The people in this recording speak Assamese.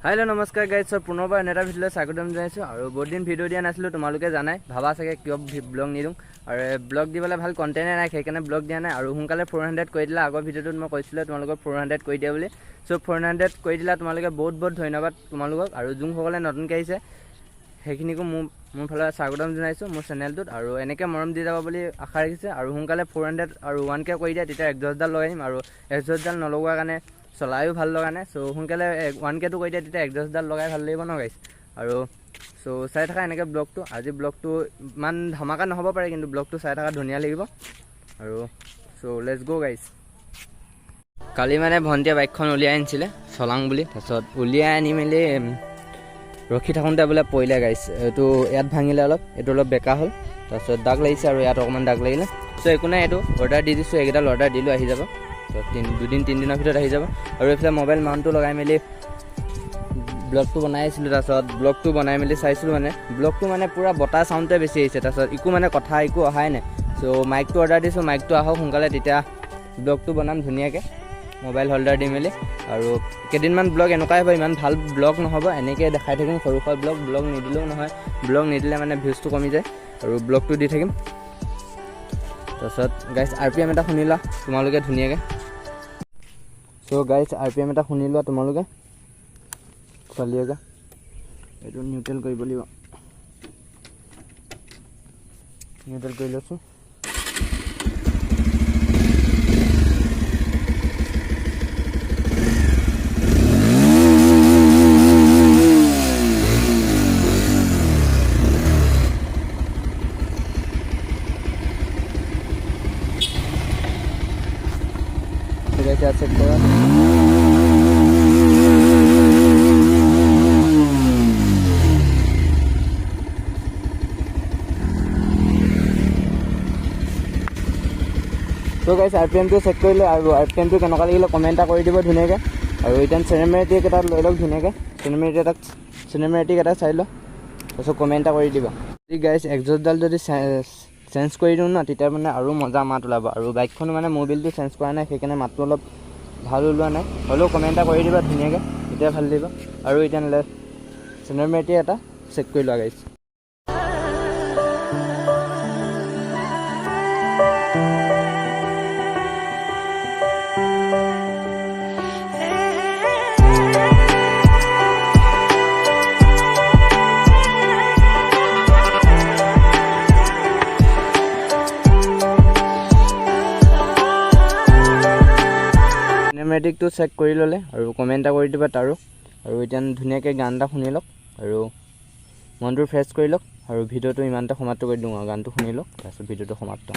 हेलो नमस्कार गाइस सब पुनर्बार एटा भिडिओ स्वागतम जानाइছো আৰু বহুত দিন ভিডিও দিয়া নাছিলো তোমালোকে জানাই ভাবা চাগে কিয় ব্লগ নিদুং আৰু ব্লগ দিবলে ভাল কন্টেন্ট নাই সেইকাৰণে ব্লগ দিয়া নাই আৰু হুনকালে 400 কৰি দিলা আগৰ ভিডিওটোত মই কৈছিলো তোমালোকক 400 কৰি দিয়া বুলি সো 400 কৰি দিলা তোমালোকে বহুত বহুত ধন্যবাদ তোমালোকক আৰু যোন সকলে নতুনকৈ আহিছে সেইখিনিকো মোৰ ফালে স্বাগতম জানাইছো মোৰ চেনেলটোত আৰু এনেকৈ মৰম দি যাব বুলি আশা ৰাখিছে আৰু হুনকালে 400 আৰু 1k কৰি দিয়া তেতিয়া এক্সজস্টডাল লগাইম আৰু এক্সজস্টডাল নলগোৱাৰ কাৰণে চলায়ো ভাল লগা নাই সো হুনকালে 1k টো কৰি দিয়া তেতিয়া এক্সজস্টডাল লগাই ভাল লাগিব ন গাইস আৰু সো চাই থাকা এনেকৈ ব্লগটো আজি ব্লগটো মান ধমাকা নহব পাৰে কিন্তু ব্লগটো চাই থাকা ধুনীয়া লাগিব আৰু সো লেটস গো গাইস কালি মানে ভন্টিয়ে বাইকখন উলিয়াই আনিছিলে চলাং বুলি তাৰছত উলিয়াই আনি মেলি ৰখি থাকোঁতে বোলে পৰিলে গাইস এইটো ইয়াত ভাঙিলে এইটো অলপ বেকা হ'ল তাৰছত দাগ লাগিছে আৰু ইয়াত অকমান দাগ লাগিলে সো একো নাই এইটো অৰ্ডাৰ দি দিছোঁ এইকেইটা অৰ্ডাৰ দিলোঁ আহি যাব তো দুদিন তিনিদিনৰ ভিতৰত আহি যাব আৰু এইফালে মোবাইল মাউণ্টটো লগাই মেলি ব্লগটো বনাই আছিলোঁ তাৰছত ব্লগটো বনাই মেলি চাইছিলোঁ মানে ব্লগটো মানে পুৰা বতাহ চাউণ্ডটোৱে বেছি আহিছে তাৰছত একো মানে কথা একো অহাই নাই সো মাইকটো অৰ্ডাৰ দিছোঁ মাইকটো আহক সোনকালে তেতিয়া ব্লগটো বনাম ধুনীয়াকৈ মোবাইল হোল্ডাৰ দি মেলি আৰু কেইদিনমান ব্লগ এনেকুৱাই হ'ব ইমান ভাল ব্লগ নহ'ব এনেকৈ দেখাই থাকিম সৰু সৰু ব্লগ নিদিলেও নহয় ব্লগ নিদিলে মানে ভিউজটো কমি যায় আৰু ব্লগটো দি থাকিম তাৰছত গাইছ RPM এটা শুনি লোৱা তোমালোকে ধুনীয়াকৈ সো গাইছ RPM এটা শুনি লোৱা তোমালোকে চলিয়েগা এইটো নিউট্ৰেল কৰিব লাগিব নিউট্ৰেল কৰি লৈছোঁ চেক কৰা তো গাইছ RPMটো চেক কৰিলে আৰু RPMটো কেনেকুৱা লাগিলে কমেণ্ট এটা কৰি দিব ধুনীয়াকৈ আৰু এতিয়া চিনেমেটিক এটা লৈ লওক ধুনীয়াকৈ চিনেমেটিক এটা চাই লওক তাৰপিছত কমেণ্ট এটা কৰি দিবা যদি গাইছ এক্সজস্টডাল যদি চেঞ্জ কৰি দিওঁ ন তেতিয়া মানে আৰু মজা মাত ওলাব আৰু বাইকখনো মানে মবিলটো চেঞ্জ কৰা নাই সেইকাৰণে মাতটো অলপ ভাল ওলোৱা নাই হ'লেও কমেণ্ট এটা কৰি দিবা ধুনীয়াকৈ তেতিয়া ভাল লাগিব আৰু এতিয়া চিনেমেটিক এটা চেক কৰি লোৱা গাইছ চিনেমেটিকটো চেক কৰি ল'লে আৰু কমেণ্ট এটা কৰি দিবা তাৰো আৰু এতিয়া ধুনীয়াকৈ গান এটা শুনি লওক আৰু মনটো ফ্ৰেছ কৰি লওক আৰু ভিডিঅ'টো ইমানটা সমাপ্ত কৰি দিওঁ আৰু গানটো শুনি লওক তাৰপিছত ভিডিঅ'টো সমাপ্ত